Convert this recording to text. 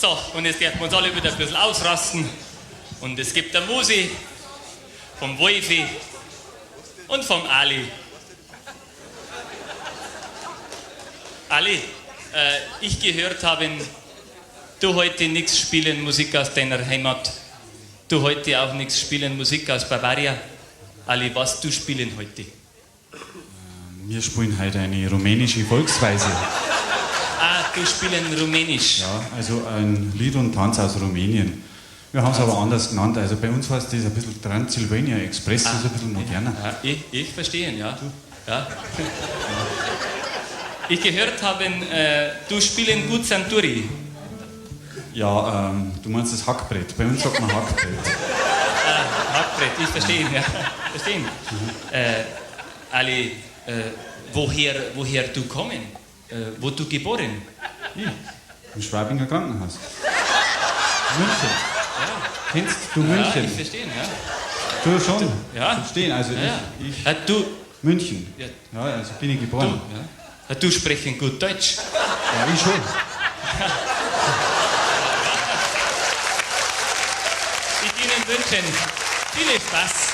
So, und jetzt dürfen wir uns alle wieder ein bisschen ausrasten. Und es gibt eine Musi vom Wolfi und vom Ali. Ali, ich gehört habe, du heute nichts spielen Musik aus deiner Heimat. Du heute auch nichts spielen Musik aus Bavaria. Ali, was du spielen heute? Wir spielen heute eine rumänische Volksweise. Ah, du spielen Rumänisch. Ja, also ein Lied und Tanz aus Rumänien. Wir haben es aber anders genannt. Also bei uns heißt das ein bisschen Transylvania Express, das ist ein bisschen moderner. Ja, ich verstehe, ja. Ja. Ich gehört habe, du spielen gut Santuri. Ja, du meinst das Hackbrett. Bei uns sagt man Hackbrett. Hackbrett, ich verstehe, ja. Verstehen. Ali, woher du kommen? Wo du geboren? Ich, im Schwabinger Krankenhaus. München. Ja. Kennst du München? Ja, ich verstehe, ja. Du schon? Ja. Verstehen, also Ja. ich Du, München. Ja. Ja, also bin ich geboren. du sprechen gut Deutsch. Ja, ich schon. Ich Ihnen wünschen viel Spaß.